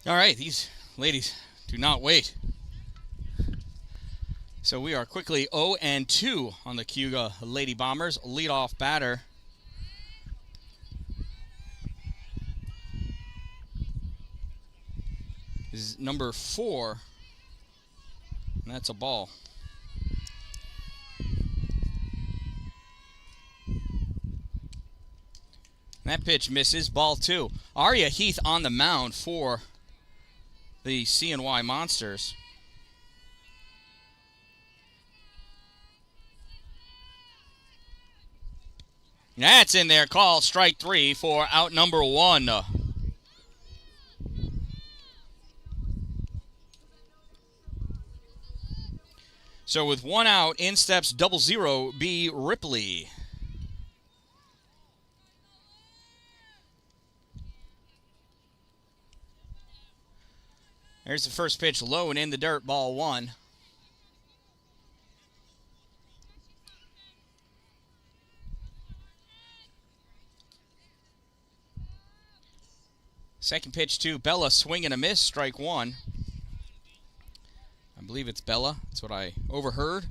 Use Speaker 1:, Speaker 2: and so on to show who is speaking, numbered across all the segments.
Speaker 1: All right, these ladies do not wait. So we are quickly 0-2 on the Cayuga Lady Bombers. Leadoff batter is number 4, and that's a ball. That pitch misses. Ball 2. Aria Heath on the mound for the CNY Monsters. That's in there. Call strike 3 for out number 1. So with 1 out, in steps 00 B. Ripley. There's the first pitch, low and in the dirt, ball 1. Second pitch to Bella, swing and a miss, strike 1. I believe it's Bella. That's what I overheard.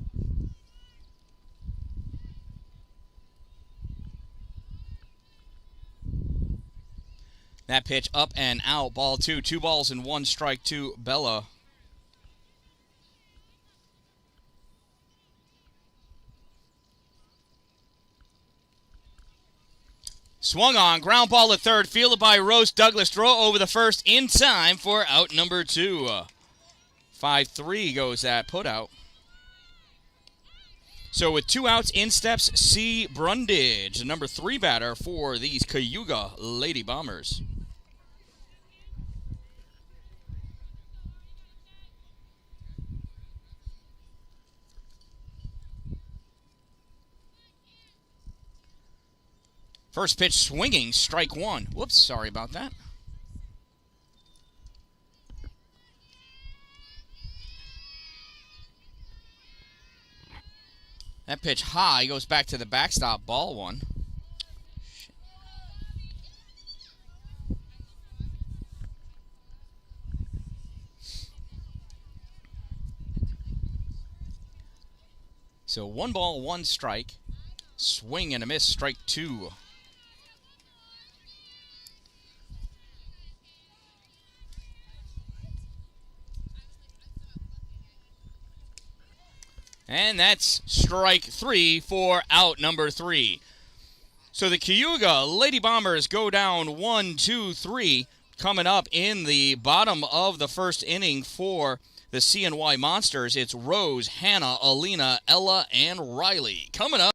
Speaker 1: That pitch up and out, ball 2. 2 balls and 1 strike to Bella. Swung on, ground ball at third, fielded by Rose Douglas. Throw over the first in time for out number 2. 5-3 goes that putout. So with 2 outs, in steps C. Brundage, the number 3 batter for these Cayuga Lady Bombers. First pitch swinging, strike 1. Whoops, sorry about that. That pitch high goes back to the backstop, ball 1. So 1 ball, 1 strike. Swing and a miss, strike 2. And that's strike 3 for out number 3. So the Cayuga Lady Bombers go down 1-2-3. Coming up in the bottom of the first inning for the CNY Monsters, it's Rose, Hannah, Alina, Ella, and Riley. Coming up.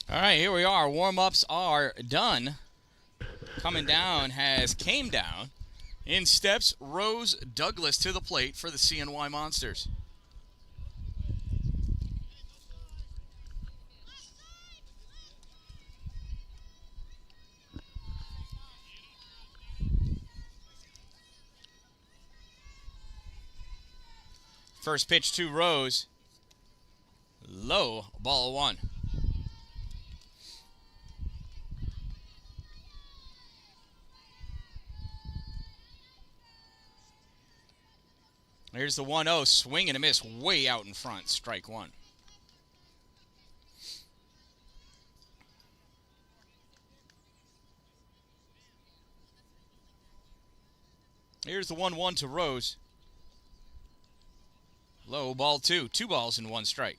Speaker 1: All right, here we are. Warm-ups are done. Coming down came down. In steps Rose Douglas to the plate for the CNY Monsters. First pitch to Rose. Low, ball 1. Here's the 1-0, swing and a miss, way out in front, strike 1. Here's the 1-1 to Rose. Low, ball 2, 2 balls and 1 strike.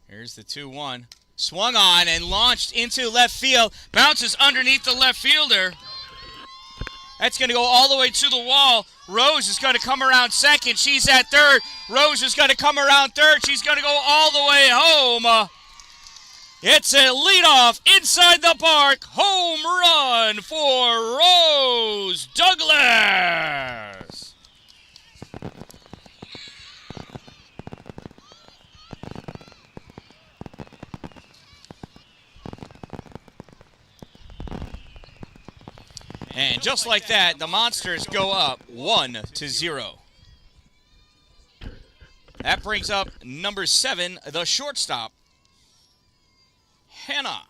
Speaker 1: Here's the 2-1. Swung on and launched into left field. Bounces underneath the left fielder. That's going to go all the way to the wall. Rose is going to come around second. She's at third. Rose is going to come around third. She's going to go all the way home. It's a leadoff inside the park. Home run for Rose Douglas. And just like that, the Monsters go up 1-0. That brings up number 7, the shortstop, Hannah.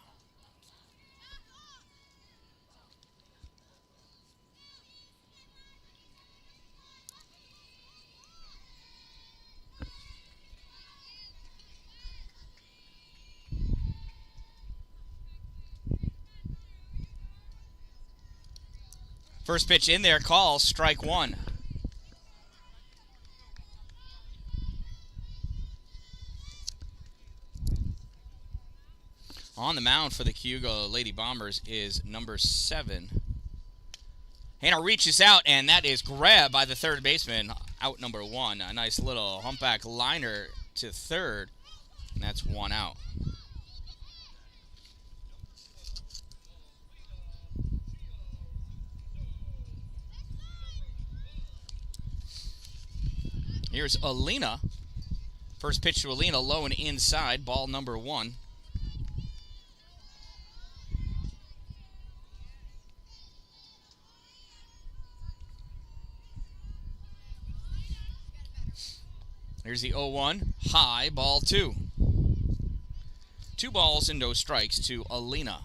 Speaker 1: First pitch in there, call, strike 1. On the mound for the Cayuga Lady Bombers is number 7. Hannah reaches out, and that is grabbed by the third baseman, out number 1. A nice little humpback liner to third, and that's 1 out. Here's Alina. First pitch to Alina, low and inside, ball number 1. Here's the 0-1, high, ball 2. 2 balls and no strikes to Alina.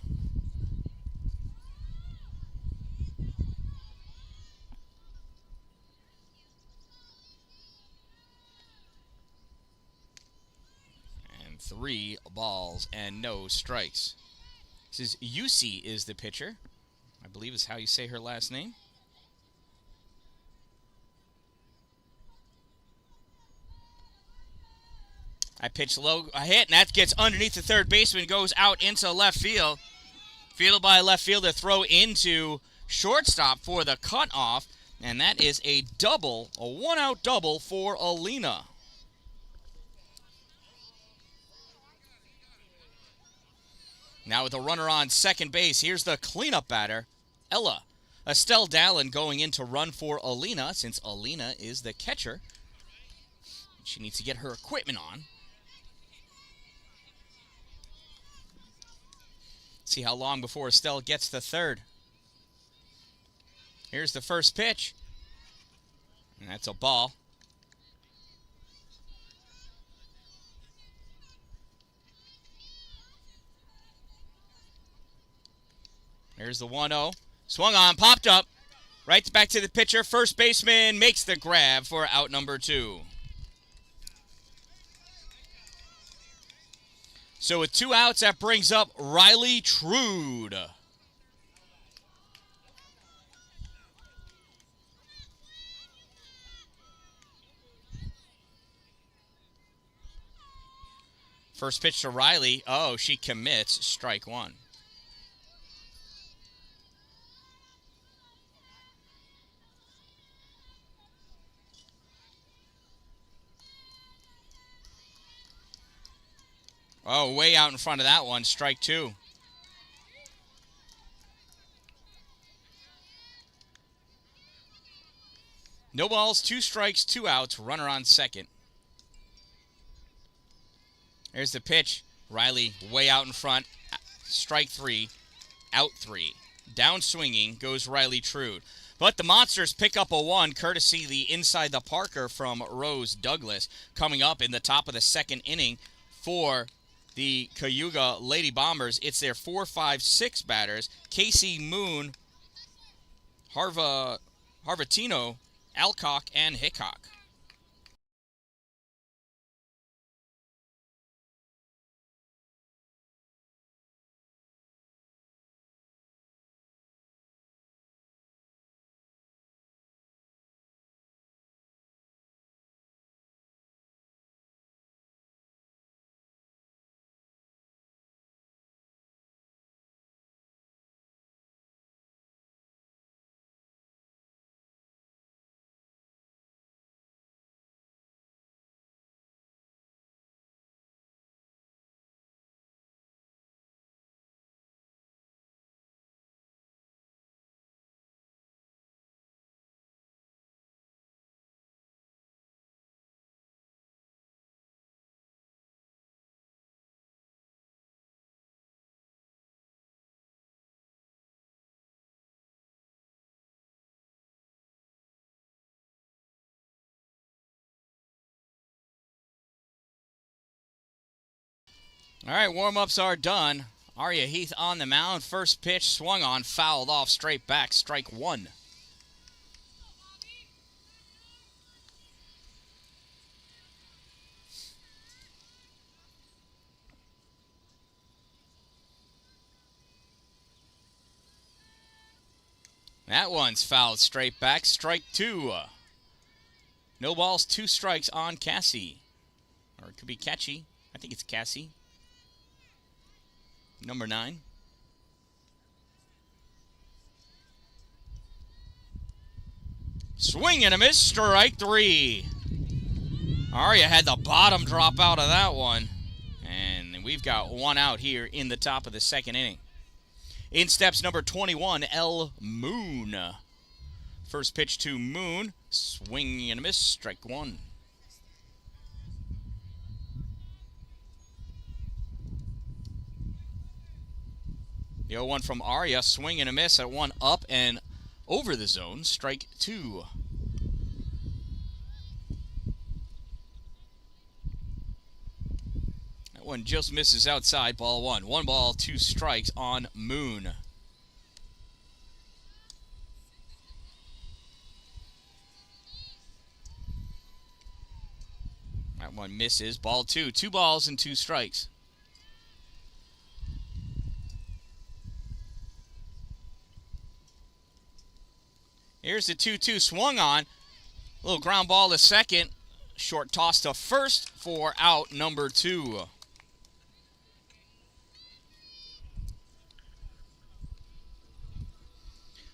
Speaker 1: And 3 balls and no strikes. This is Yusi is the pitcher. I believe is how you say her last name. I pitch low, a hit, and that gets underneath the third baseman, goes out into left field. Fielded by a left fielder, throw into shortstop for the cutoff, and that is a double, a 1-out double for Alina. Now with a runner on second base, here's the cleanup batter, Ella. Estelle Dallin going in to run for Alina, since Alina is the catcher. She needs to get her equipment on. See how long before Estelle gets the third. Here's the first pitch. And that's a ball. There's the 1-0. Swung on, popped up. Right back to the pitcher. First baseman makes the grab for out number 2. So with 2 outs, that brings up Riley Trude. First pitch to Riley. Oh, she commits. Strike 1. Oh, way out in front of that one. Strike 2. No balls, 2 strikes, 2 outs. Runner on second. There's the pitch. Riley way out in front. Strike 3. Out 3. Down swinging goes Riley Trude. But the Monsters pick up a 1, courtesy the inside the Parker from Rose Douglas, coming up in the top of the second inning for the Cayuga Lady Bombers. It's their 4, 5, 6 batters. Casey Moon, Harvatino, Alcock, and Hickok. All right, warm-ups are done. Arya Heath on the mound. First pitch swung on, fouled off, straight back, strike 1. That one's fouled straight back, strike 2. No balls, 2 strikes on Cassie. Or it could be Catchy. I think it's Cassie. Number 9. Swing and a miss, strike 3. Arya had the bottom drop out of that one. And we've got 1 out here in the top of the second inning. In steps number 21, El Moon. First pitch to Moon. Swing and a miss, strike 1. The 0-1 from Arya, swing and a miss at 1 up and over the zone, strike 2. That one just misses outside, ball 1. 1 ball, 2 strikes on Moon. That one misses, ball 2. 2 balls and 2 strikes. Here's the 2-2 swung on. Little ground ball to second. Short toss to first for out number 2.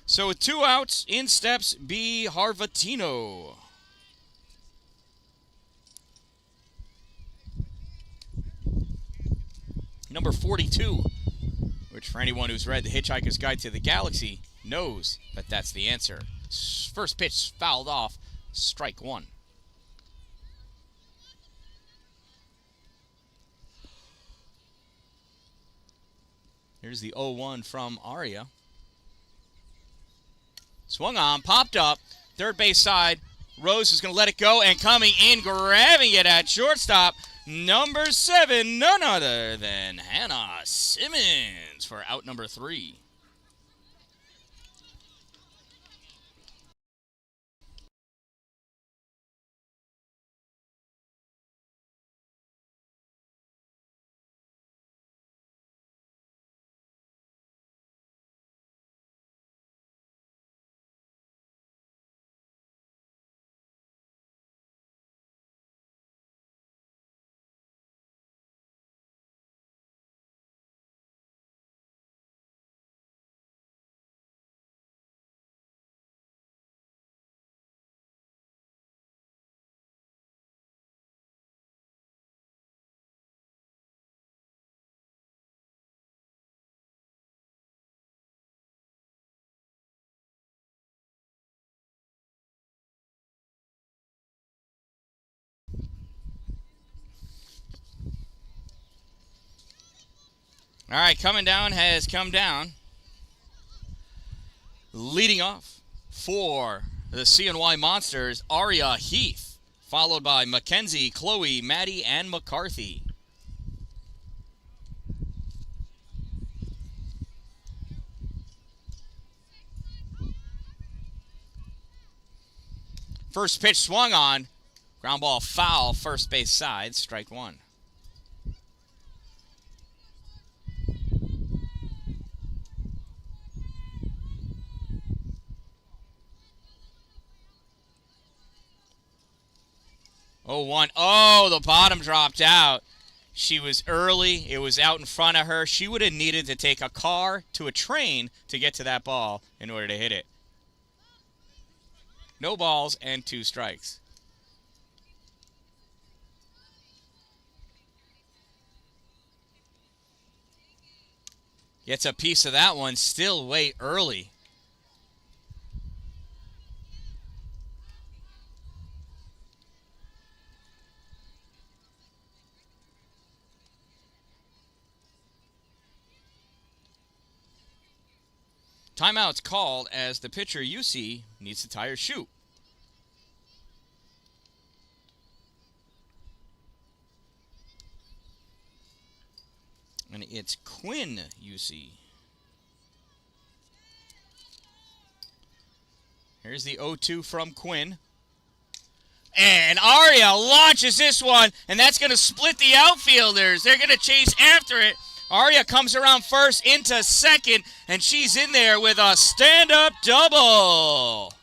Speaker 1: So with 2 outs, in steps B. Harvatino. Number 42, which for anyone who's read The Hitchhiker's Guide to the Galaxy knows that that's the answer. First pitch fouled off, strike 1. Here's the 0-1 from Arya. Swung on, popped up, third base side. Rose is going to let it go, and coming in, grabbing it at shortstop, number 7, none other than Hannah Simmons for out number 3. All right, coming down has come down. Leading off for the CNY Monsters, Aria Heath, followed by Mackenzie, Chloe, Maddie, and McCarthy. First pitch swung on. Ground ball foul, first base side, strike one. Oh, one. Oh, the bottom dropped out. She was early. It was out in front of her. She would have needed to take a car to a train to get to that ball in order to hit it. No balls and 2 strikes. Gets a piece of that one, still way early. Timeout's called as the pitcher, UC, needs to tie her shoe. And it's Quinn, UC. Here's the 0-2 from Quinn. And Aria launches this one, and that's going to split the outfielders. They're going to chase after it. Aria comes around first into second, and she's in there with a stand-up double.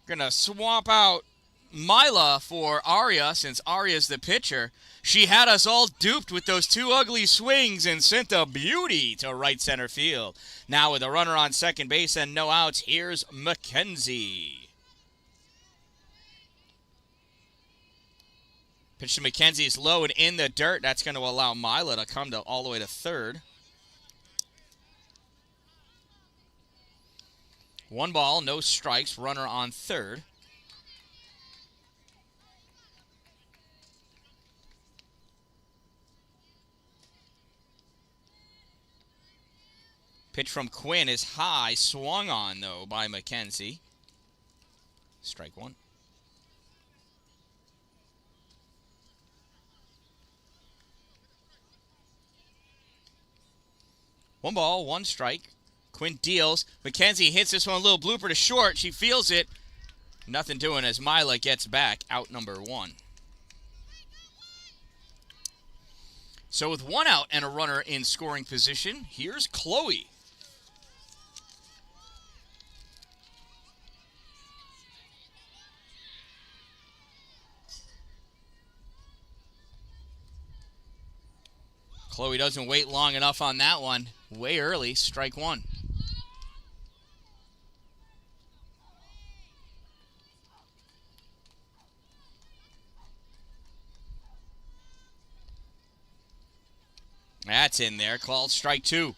Speaker 1: Going to swap out Mila for Aria since Aria's the pitcher. She had us all duped with those 2 ugly swings and sent a beauty to right center field. Now with a runner on second base and no outs, here's Mackenzie. Pitch to Mackenzie's low and in the dirt. That's going to allow Mila to come all the way to third. 1 ball, no strikes, runner on third. Pitch from Quinn is high, swung on, though, by Mackenzie. Strike 1. One ball, 1 strike. Quinn deals. Mackenzie hits this one a little blooper to short. She feels it. Nothing doing as Mila gets back, out number 1. So with 1 out and a runner in scoring position, here's Chloe. Chloe doesn't wait long enough on that one. Way early, strike 1. That's in there, called strike 2.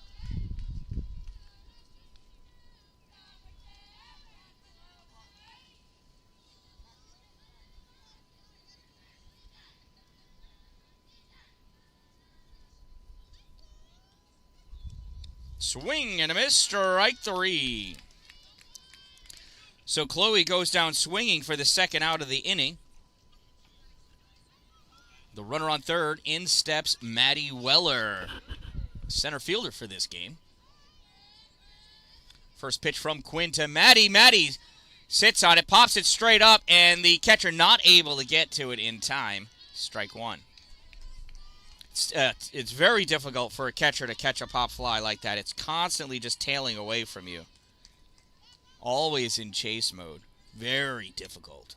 Speaker 1: Swing and a miss, strike 3. So Chloe goes down swinging for the second out of the inning. The runner on third, in steps Maddie Weller, center fielder for this game. First pitch from Quinn to Maddie. Maddie sits on it, pops it straight up, and the catcher not able to get to it in time. Strike 1. It's very difficult for a catcher to catch a pop fly like that. It's constantly just tailing away from you. Always in chase mode. Very difficult.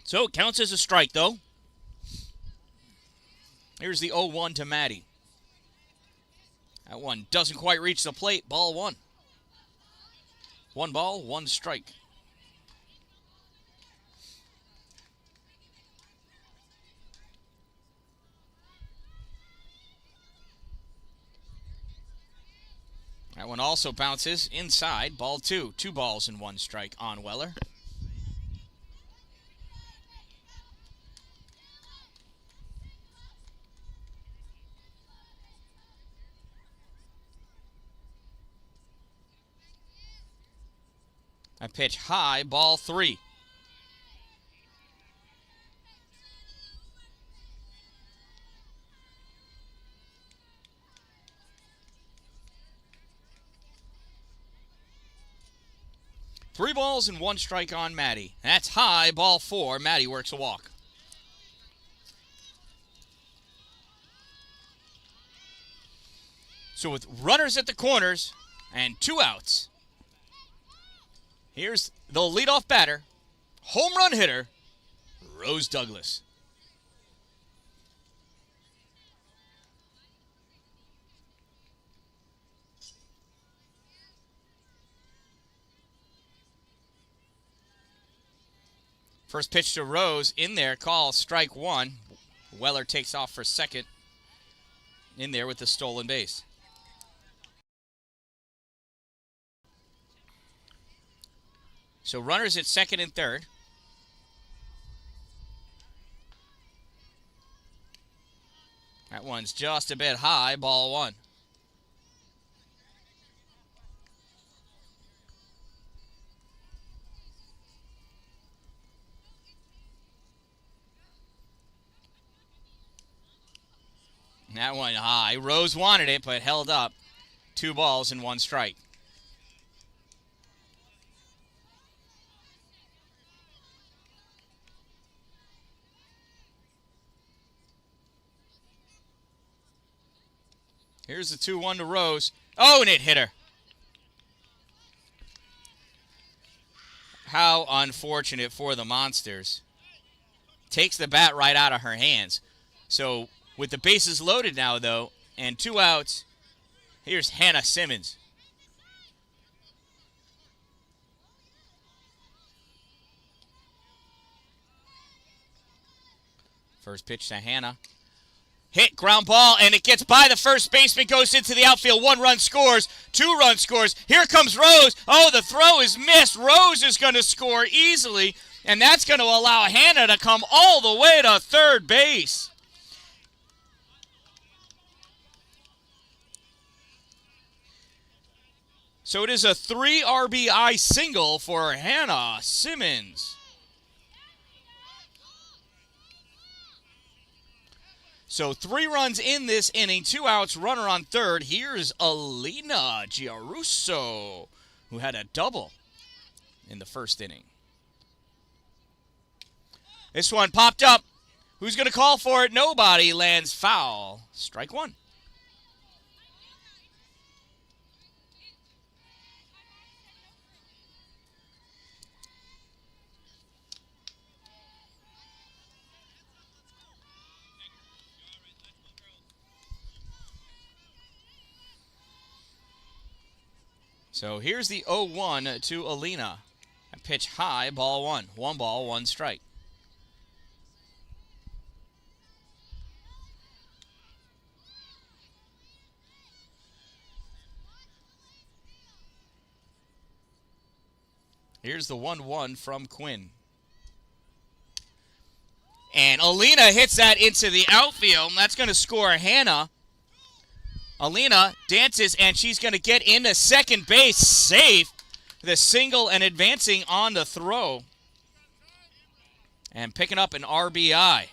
Speaker 1: So it counts as a strike, though. Here's the 0-1 to Maddie. That one doesn't quite reach the plate. Ball 1. 1 ball, 1 strike. That one also bounces inside. Ball 2. 2 balls and 1 strike on Weller. I pitch high, ball 3. Three balls and 1 strike on Matty. That's high, ball 4. Matty works a walk. So with runners at the corners and 2 outs, here's the leadoff batter, home run hitter, Rose Douglas. First pitch to Rose, in there, call, strike 1. Weller takes off for second, in there with the stolen base. So runners at second and third. That one's just a bit high, ball 1. That one high. Rose wanted it, but held up. 2 balls and 1 strike. Here's the 2-1 to Rose. Oh, and it hit her. How unfortunate for the Monsters. Takes the bat right out of her hands. So with the bases loaded now, though, and 2 outs, here's Hannah Simmons. First pitch to Hannah. Hit, ground ball, and it gets by the first baseman, goes into the outfield. 1 run scores, 2 run scores. Here comes Rose. Oh, the throw is missed. Rose is going to score easily, and that's going to allow Hannah to come all the way to third base. So it is a 3 RBI single for Hannah Simmons. So 3 runs in this inning, 2 outs, runner on third. Here's Alina Giarusso, who had a double in the first inning. This one popped up. Who's going to call for it? Nobody. Lands foul. Strike 1. So here's the 0-1 to Alina. A pitch high, ball 1. 1 ball, 1 strike. Here's the 1-1 from Quinn. And Alina hits that into the outfield. That's going to score Hannah. Alina dances, and she's going to get into second base safe. The single and advancing on the throw. And picking up an RBI.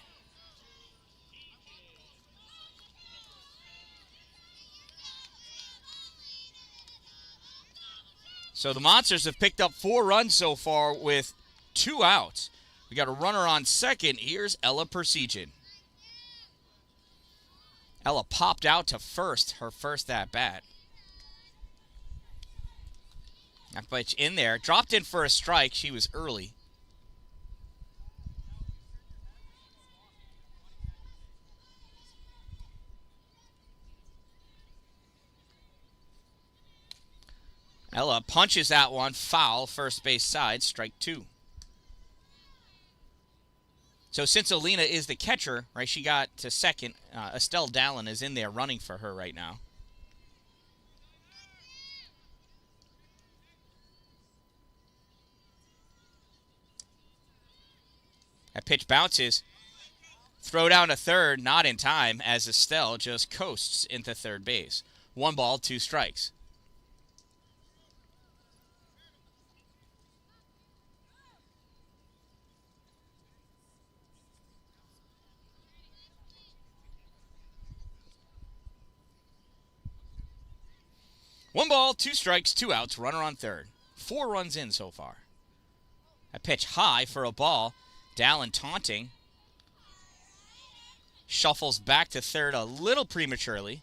Speaker 1: So the Monsters have picked up 4 runs so far with 2 outs. We got a runner on second. Here's Ella Persegin. Ella popped out to first, her first at-bat. That pitch in there. Dropped in for a strike. She was early. Ella punches that one foul, first base side, strike 2. So since Alina is the catcher, right, she got to second. Estelle Dallin is in there running for her right now. That pitch bounces. Throw down to third, not in time, as Estelle just coasts into third base. 1 ball, 2 strikes. One ball, 2 strikes, 2 outs, runner on third. 4 runs in so far. A pitch high for a ball. Dan-Dalin taunting. Shuffles back to third a little prematurely.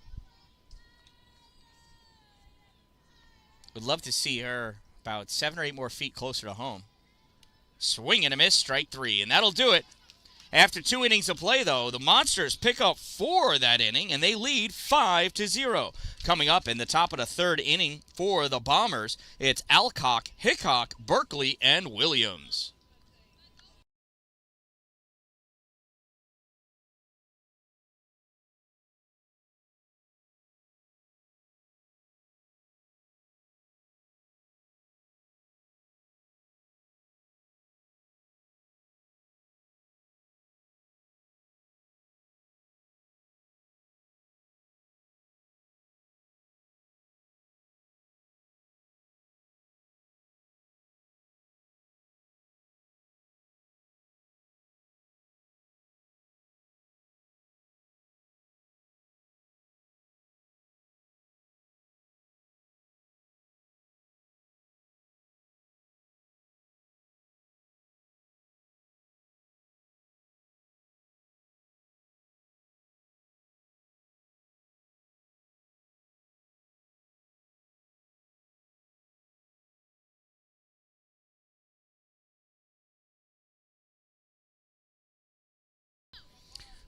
Speaker 1: Would love to see her about 7 or 8 more feet closer to home. Swing and a miss, strike 3, and that'll do it. After 2 innings of play, though, the Monsters pick up 4 that inning, and they lead 5-0. Coming up in the top of the 3rd inning for the Bombers, it's Alcock, Hickok, Berkeley, and Williams.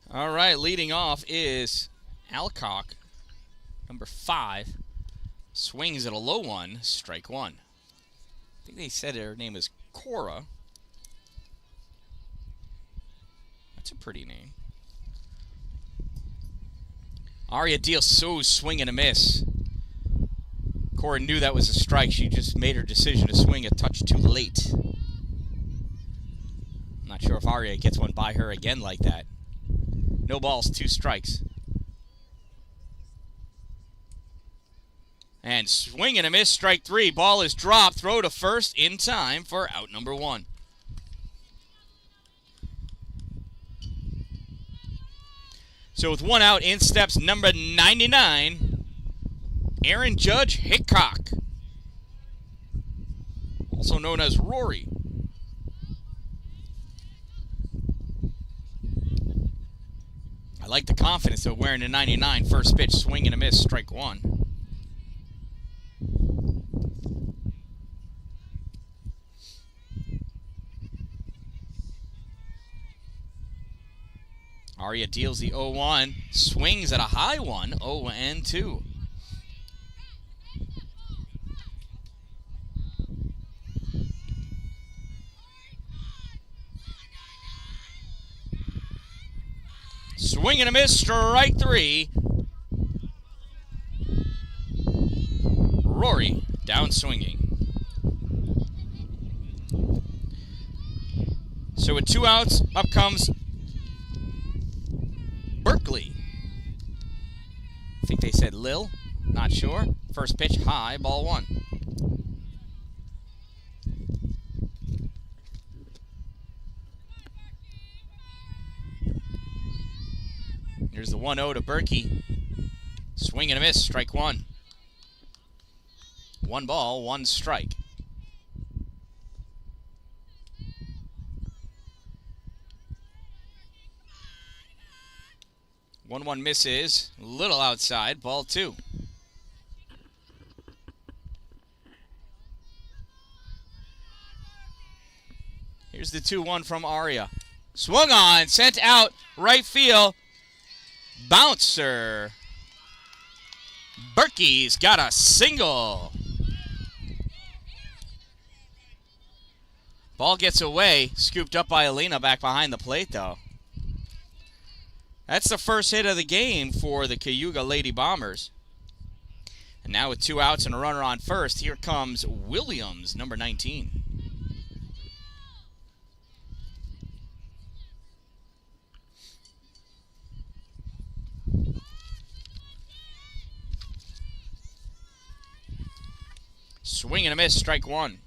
Speaker 1: All right, leading off is Alcock, number 5. Swings at a low one, strike 1. I think they said her name is Cora. That's a pretty name. Aria deals swing and a miss. Cora knew that was a strike. She just made her decision to swing a touch too late. Not sure if Aria gets one by her again like that. No balls, 2 strikes. And swing and a miss, strike 3. Ball is dropped. Throw to first in time for out number 1. So with 1 out, in steps number 99, Aaron Judge Hickok, also known as Rory. I like the confidence of wearing a 99. First pitch, swing and a miss, strike 1. Aria deals the 0-1, swings at a high one, 0-2. Swing and a miss, strike 3. Rory down swinging. So with 2 outs, up comes Berkeley. I think they said Lil, not sure. First pitch high, ball 1. Here's the 1-0 to Berkey. Swing and a miss, strike 1. 1 ball, 1 strike. 1-1 misses, a little outside, ball 2. Here's the 2-1 from Aria. Swung on, sent out, right field. Bouncer. Berkey's got a single. Ball gets away, scooped up by Alina back behind the plate, though. That's the first hit of the game for the Cayuga Lady Bombers. And now with 2 outs and a runner on first, here comes Williams, number 19. Swing and a miss, strike one.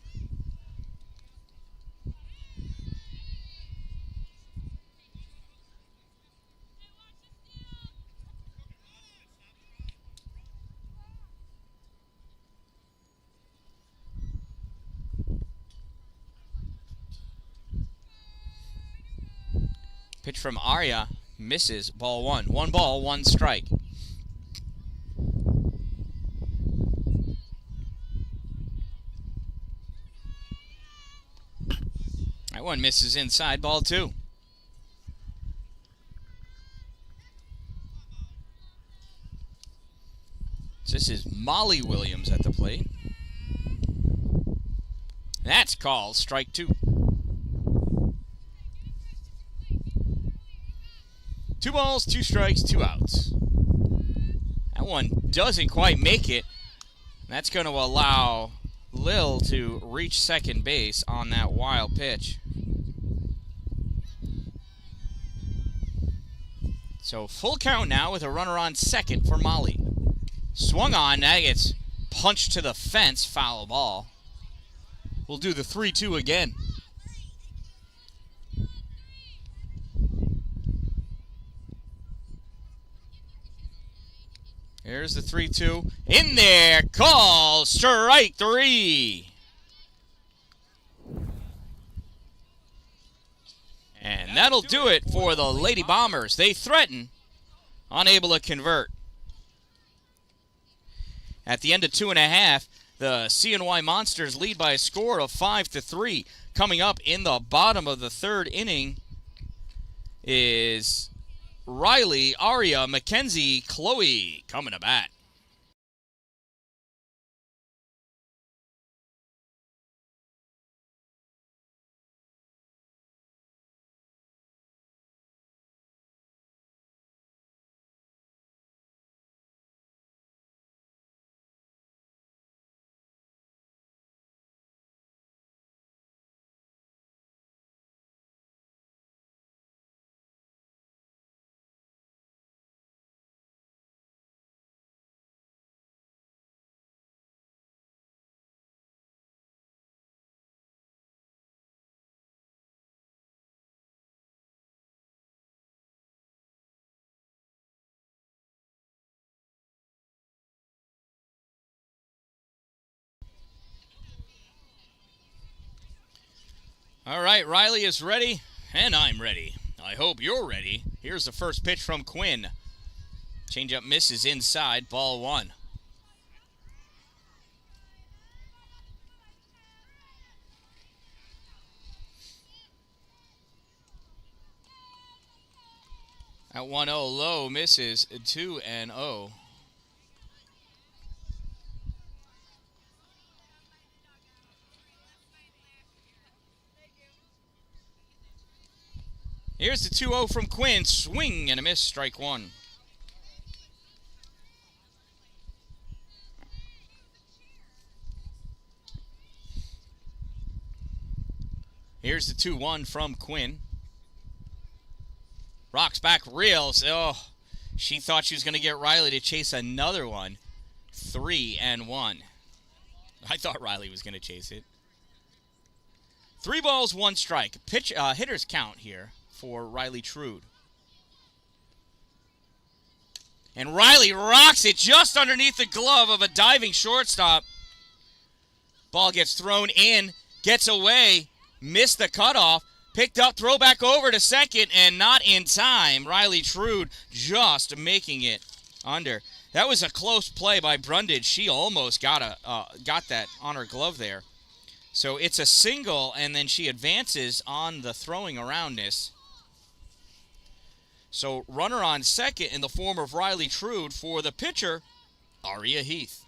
Speaker 1: Pitch from Arya, misses, ball one. 1 ball, 1 strike. That one misses inside, ball 2. This is Molly Williams at the plate. That's called strike 2. 2 balls, 2 strikes, 2 outs. That one doesn't quite make it. That's going to allow Lil to reach second base on that wild pitch. So full count now with a runner on second for Molly. Swung on, that gets punched to the fence, foul ball. We'll do the 3-2 again. Here's the 3-2. In there, call, strike 3. And that'll do it for the Lady Bombers. They threaten, unable to convert. At the end of 2.5, the CNY Monsters lead by a score of 5-3. Coming up in the bottom of the 3rd inning is Riley, Aria, Mackenzie, Chloe coming to bat. All right, Riley is ready, and I'm ready. I hope you're ready. Here's the first pitch from Quinn. Changeup misses inside, ball 1. At 1-0 low, misses 2-0. Here's the 2-0 from Quinn. Swing and a miss, strike 1. Here's the 2-1 from Quinn. Rocks back, reels. Oh, she thought she was going to get Riley to chase another one. 3-1. I thought Riley was going to chase it. 3 balls, 1 strike. Hitters count here for Riley Trude. And Riley rocks it just underneath the glove of a diving shortstop. Ball gets thrown in, gets away, missed the cutoff, picked up, throw back over to second, and not in time. Riley Trude just making it under. That was a close play by Brundage. She almost got that on her glove there. So it's a single, and then she advances on the throwing aroundness. So runner on second in the form of Riley Trude for the pitcher, Aria Heath.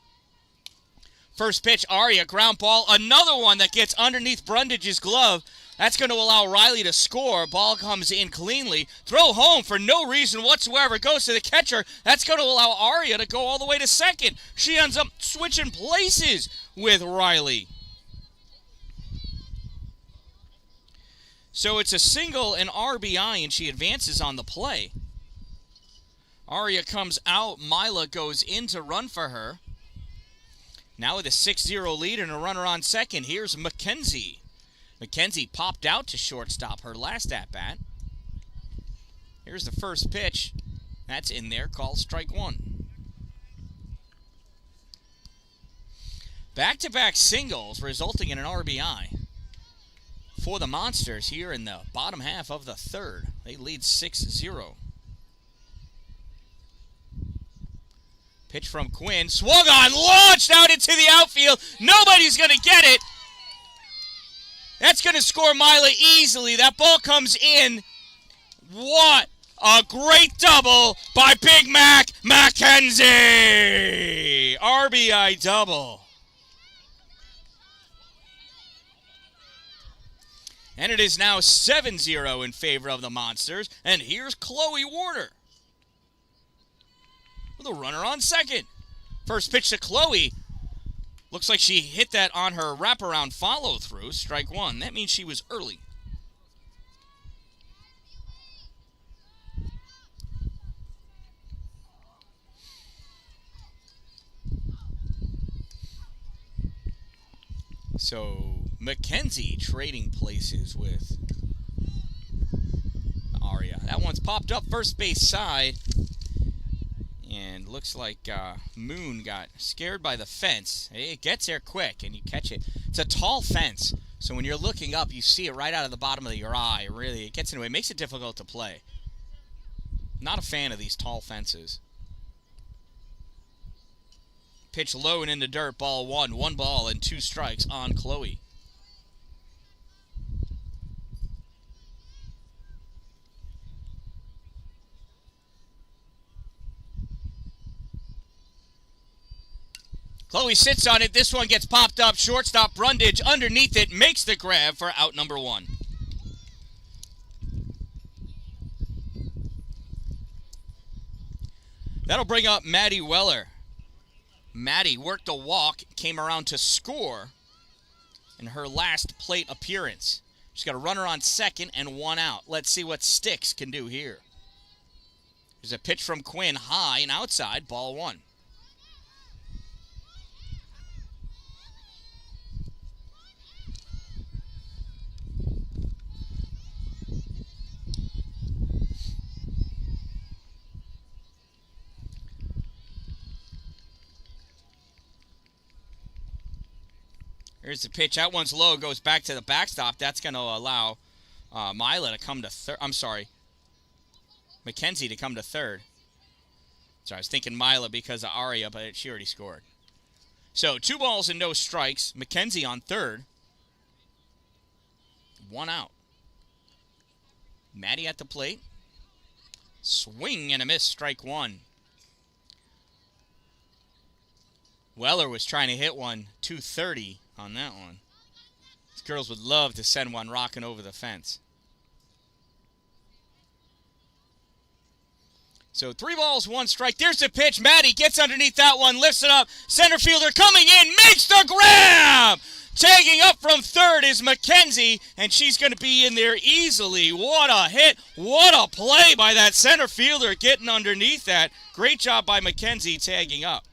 Speaker 1: First pitch, Aria, ground ball. Another one that gets underneath Brundage's glove. That's going to allow Riley to score. Ball comes in cleanly. Throw home for no reason whatsoever. Goes to the catcher. That's going to allow Aria to go all the way to second. She ends up switching places with Riley. So it's a single and RBI, and she advances on the play. Aria comes out. Mila goes in to run for her. Now with a 6-0 lead and a runner on second, here's McKenzie. McKenzie popped out to shortstop her last at-bat. Here's the first pitch. That's in there, called strike one. Back-to-back singles resulting in an RBI for the Monsters here in the bottom half of the third. They lead 6-0. Pitch from Quinn, swung on, launched out into the outfield. Nobody's going to get it. That's going to score Mila easily. That ball comes in. What a great double by Big Mac McKenzie. RBI double. And it is now 7-0 in favor of the Monsters. And here's Chloe Warner with a runner on second. First pitch to Chloe. Looks like she hit that on her wraparound follow-through. Strike one. That means she was early. So, McKenzie trading places with Aria. That one's popped up first base side. And looks like Moon got scared by the fence. It gets there quick, and you catch it. It's a tall fence, so when you're looking up, you see it right out of the bottom of your eye. Really, it gets in the way. It makes it difficult to play. Not a fan of these tall fences. Pitch low and in the dirt, ball one. 1 ball and 2 strikes on Chloe. Chloe sits on it. This one gets popped up. Shortstop Brundage underneath it makes the grab for out number 1. That'll bring up Maddie Weller. Maddie worked a walk, came around to score in her last plate appearance. She's got a runner on second and 1 out. Let's see what Sticks can do here. There's a pitch from Quinn, high and outside, ball 1. Here's the pitch. That one's low. Goes back to the backstop. That's going to allow Mila to come to third. I'm sorry. McKenzie to come to third. So I was thinking Mila because of Aria, but she already scored. So 2 balls and no strikes. McKenzie on third. 1 out. Maddie at the plate. Swing and a miss. Strike 1. Weller was trying to hit one. 230 on that one. These girls would love to send one rocking over the fence. So 3 balls, 1 strike. There's the pitch. Maddie gets underneath that one, lifts it up. Center fielder coming in, makes the grab! Tagging up from third is McKenzie, and she's going to be in there easily. What a hit. What a play by that center fielder getting underneath that. Great job by McKenzie tagging up.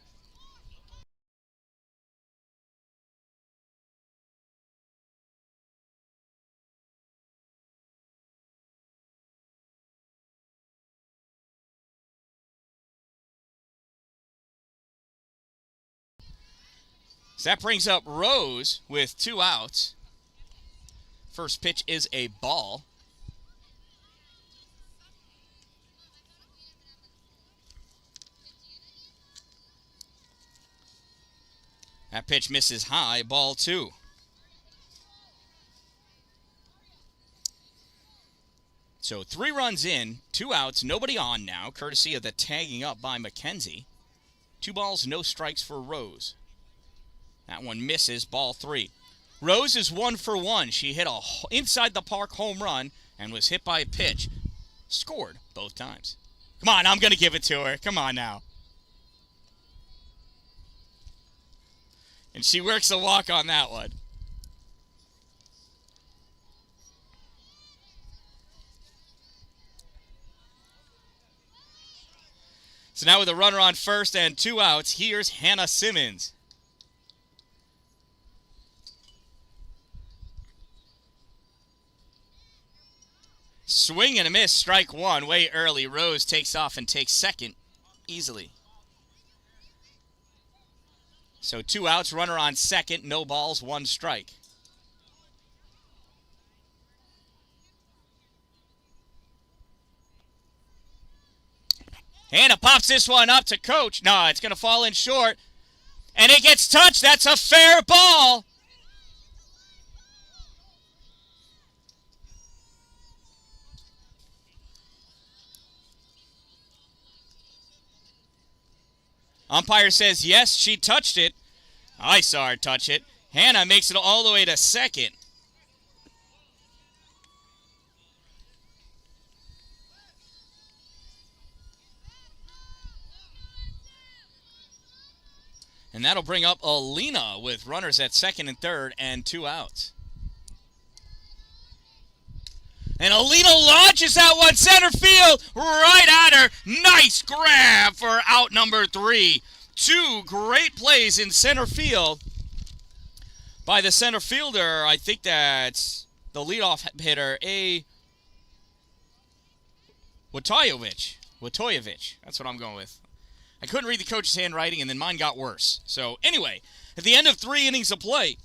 Speaker 1: So that brings up Rose with 2 outs. First pitch is a ball. That pitch misses high, ball 2. So 3 runs in, 2 outs, nobody on now, courtesy of the tagging up by McKenzie. 2 balls, no strikes for Rose. That one misses, ball 3. Rose is 1 for 1. She hit a inside the park home run and was hit by a pitch. Scored both times. Come on, I'm going to give it to her. Come on now. And she works a walk on that one. So now with a runner on first and 2 outs, here's Hannah Simmons. Swing and a miss, strike one. Way early. Rose takes off and takes second easily. So 2 outs, runner on second, no balls, 1 strike. Hannah pops this one up to Coach. No, it's going to fall in short. And it gets touched. That's a fair ball. Umpire says, yes, she touched it. I saw her touch it. Hannah makes it all the way to second. And that'll bring up Alina with runners at second and third and 2 outs. And Alina launches that one center field right at her. Nice grab for out number 3. 2 great plays in center field by the center fielder. I think that's the leadoff hitter, Watoyevich. That's what I'm going with. I couldn't read the coach's handwriting, and then mine got worse. So, anyway, at the end of 3 innings of play,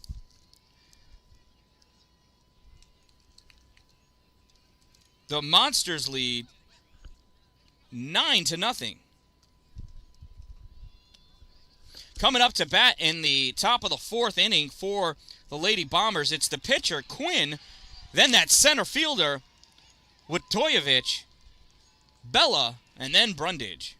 Speaker 1: the Monsters lead 9-0. Coming up to bat in the top of the 4th inning for the Lady Bombers, it's the pitcher, Quinn, then that center fielder, Watoyevich, Bella, and then Brundage.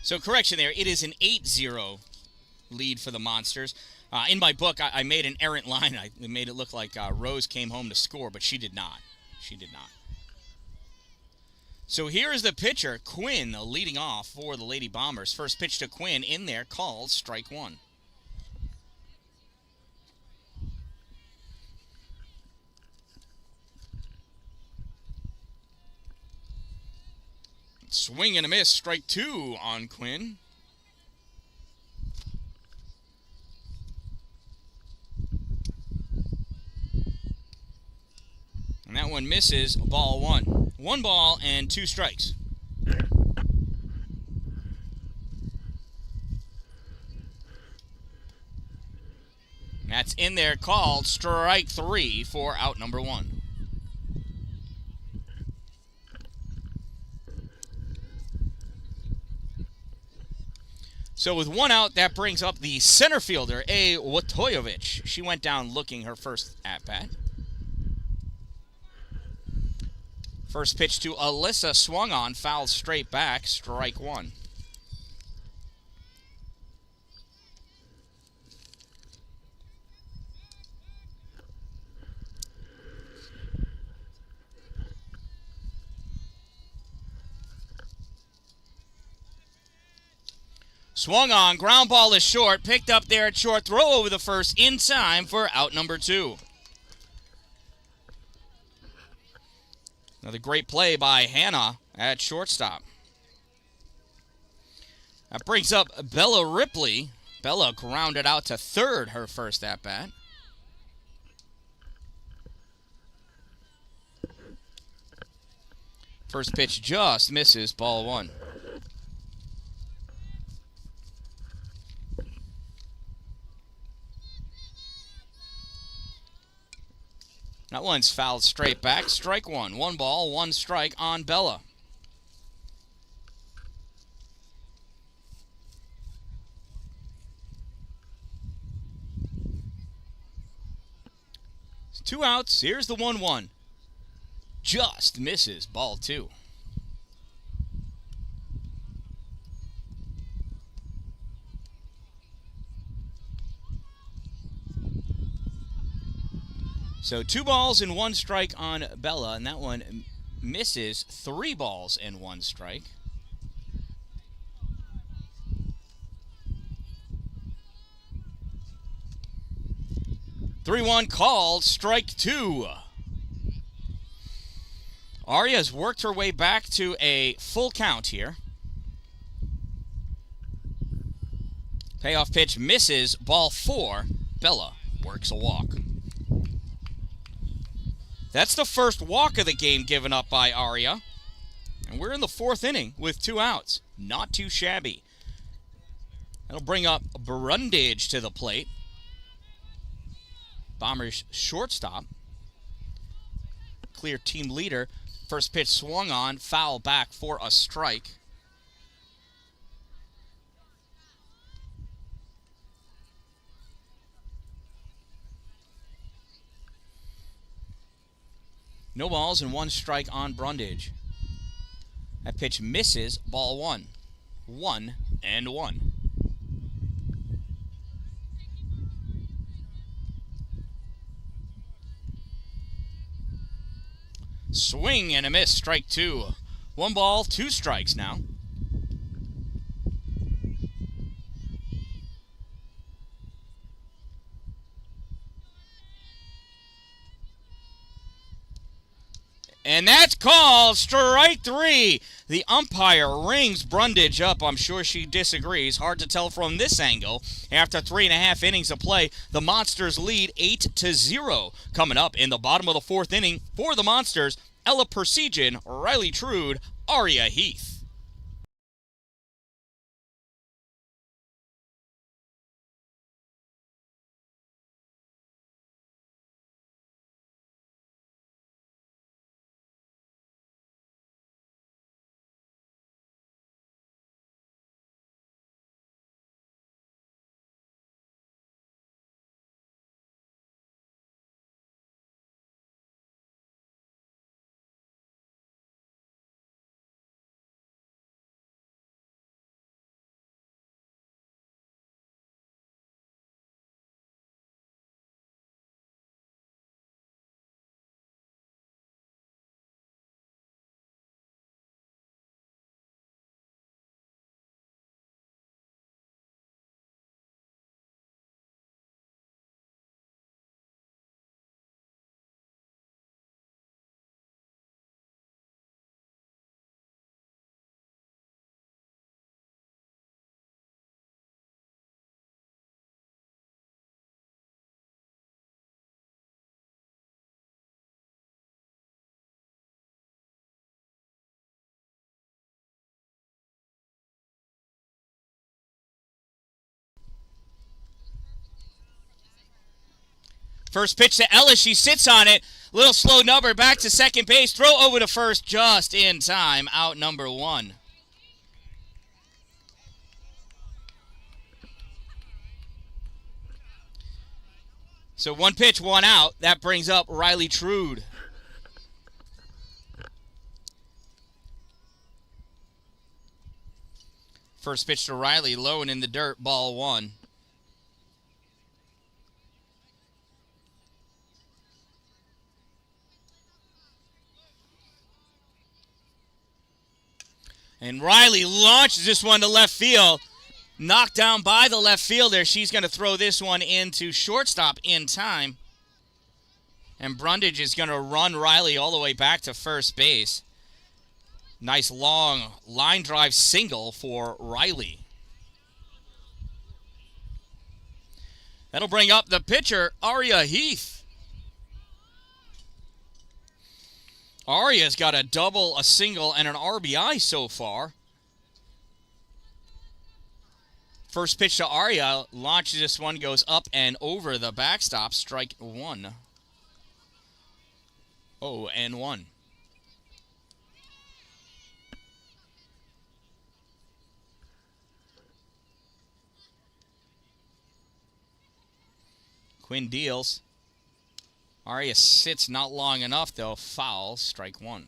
Speaker 1: So correction there, it is an 8-0 lead for the Monsters. In my book, I made an errant line. I made it look like Rose came home to score, but she did not. She did not. So here is the pitcher, Quinn, leading off for the Lady Bombers. First pitch to Quinn in there, called strike 1. Swing and a miss, strike 2 on Quinn. And that one misses, ball 1. 1 ball and 2 strikes. That's in there, called strike 3 for out number 1. So with 1 out, that brings up the center fielder, Watoyevich. She went down looking her first at-bat. First pitch to Alyssa, swung on, fouled straight back, strike 1. Swung on, ground ball is short, picked up there at short, throw over the first in time for out number 2. Another great play by Hannah at shortstop. That brings up Bella Ripley. Bella grounded out to third her first at-bat. First pitch just misses, ball 1. That one's fouled straight back. Strike one. 1 ball, 1 strike on Bella. It's 2 outs. Here's the 1-1. Just misses. Ball 2. So 2 balls and 1 strike on Bella, and that one misses. 3 balls and 1 strike. Three-one called. Strike 2. Aria's worked her way back to a full count here. Payoff pitch misses. Ball 4. Bella works a walk. That's the first walk of the game given up by Aria. And we're in the 4th inning with 2 outs. Not too shabby. That'll bring up Brundage to the plate. Bombers shortstop. Clear team leader. First pitch swung on. Foul back for a strike. No balls and 1 strike on Brundage. That pitch misses. Ball 1. 1-1. Swing and a miss. Strike 2. 1 ball, 2 strikes now. And that's called strike 3. The umpire rings Brundage up. I'm sure she disagrees. Hard to tell from this angle. After 3.5 innings of play, the Monsters lead 8-0. Coming up in the bottom of the 4th inning for the Monsters, Ella Persijan, Riley Trude, Aria Heath. First pitch to Ella. She sits on it. Little slow number back to second base. Throw over to first just in time. Out number 1. So 1 pitch, 1 out. That brings up Riley Trude. First pitch to Riley. Low and in the dirt. Ball 1. And Riley launches this one to left field. Knocked down by the left fielder. She's going to throw this one into shortstop in time. And Brundage is going to run Riley all the way back to first base. Nice long line drive single for Riley. That'll bring up the pitcher, Aria Heath. Aria's got a double, a single, and an RBI so far. First pitch to Aria, launches this one, goes up and over the backstop, strike 1. 0-1. Quinn deals. Aria sits not long enough, though. Foul, strike one.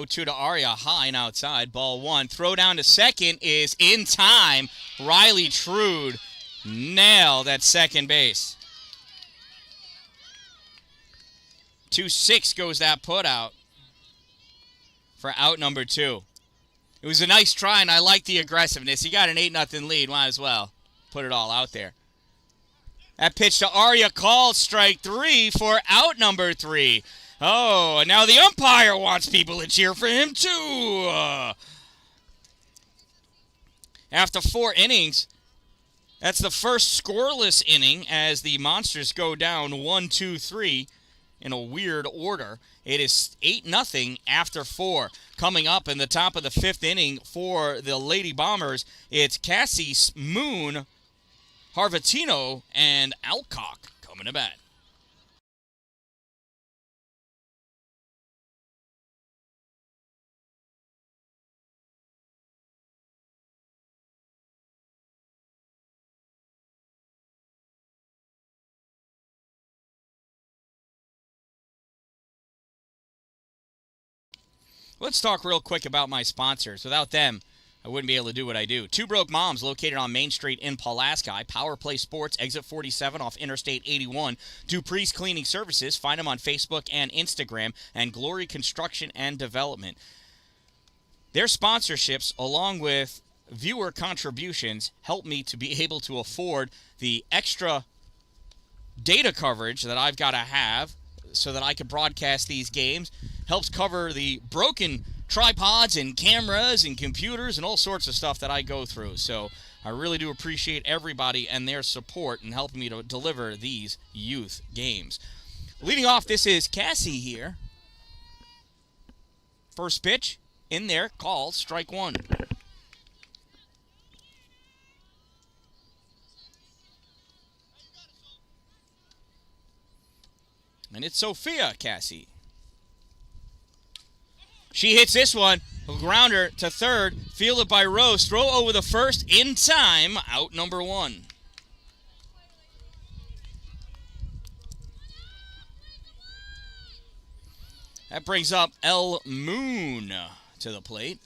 Speaker 1: To Aria, high and outside. Ball one. Throw down to second is in time. Riley Trude nailed at second base. 2-6 goes that put out for out number 2. It was a nice try, and I like the aggressiveness. You got an 8-0 lead. Might as well put it all out there. That pitch to Aria called strike 3 for out number 3. Oh, and now the umpire wants people to cheer for him, too. After 4 innings, that's the first scoreless inning as the Monsters go down 1-2-3 in a weird order. It is 8-0 after 4. Coming up in the top of the 5th inning for the Lady Bombers, it's Cassie, Moon, Harvatino, and Alcock coming to bat. Let's talk real quick about my sponsors. Without them, I wouldn't be able to do what I do. Two Broke Moms, located on Main Street in Pulaski. Power Play Sports, exit 47 off Interstate 81. Dupree's Cleaning Services, find them on Facebook and Instagram. And Glory Construction and Development. Their sponsorships, along with viewer contributions, help me to be able to afford the extra data coverage that I've got to have so that I can broadcast these games. Helps cover the broken tripods and cameras and computers and all sorts of stuff that I go through. So I really do appreciate everybody and their support in helping me to deliver these youth games. Leading off, this is Cassie here. First pitch in there, called strike one. And it's Sophia Cassie. She hits this one, a grounder to third, fielded by Rose. Throw over the first in time, out number 1. That brings up El Moon to the plate.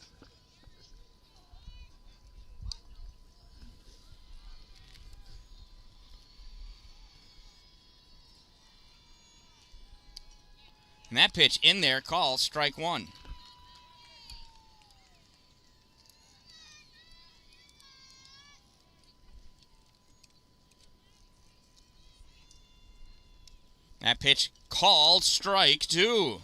Speaker 1: And that pitch in there, called strike 1. That pitch called strike 2.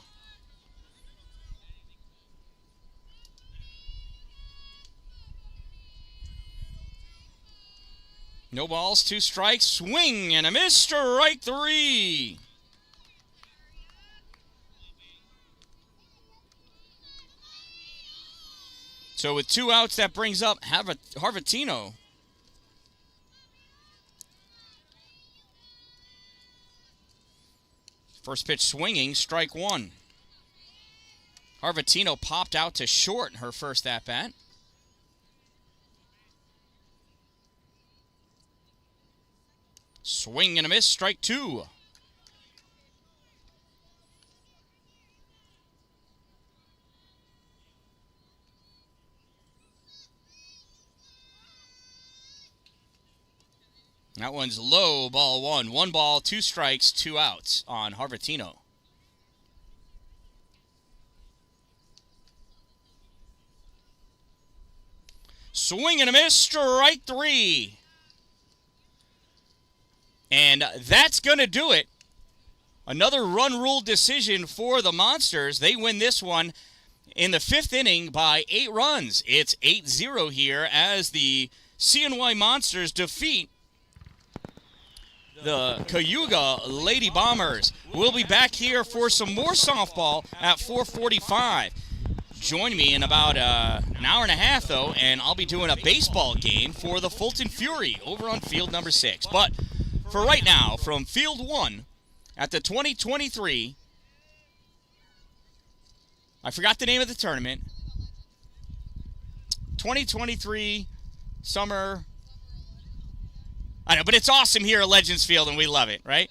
Speaker 1: No balls, 2 strikes, swing and a miss, strike 3. So with 2 outs, that brings up Harvatino. First pitch swinging, strike 1. Harvatino popped out to short in her first at-bat. Swing and a miss, strike 2. That one's low, ball 1. 1 ball, 2 strikes, 2 outs on Harvatino. Swing and a miss, strike 3. And that's going to do it. Another run rule decision for the Monsters. They win this one in the 5th inning by 8 runs. It's 8-0 here as the CNY Monsters defeat the Cayuga Lady Bombers. We'll be back here for some more softball at 4:45. join me in about an hour and a half, though, and I'll be doing a baseball game for the Fulton Fury over on field number 6. But for right now, from field 1 at the 2023, I forgot the name of the tournament, 2023 Summer, I know, but it's awesome here at Legends Field, and we love it, right?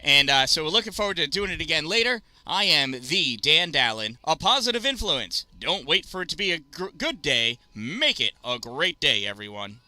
Speaker 1: And so we're looking forward to doing it again later. I am the Dan-Dalin, a positive influence. Don't wait for it to be a good day. Make it a great day, everyone.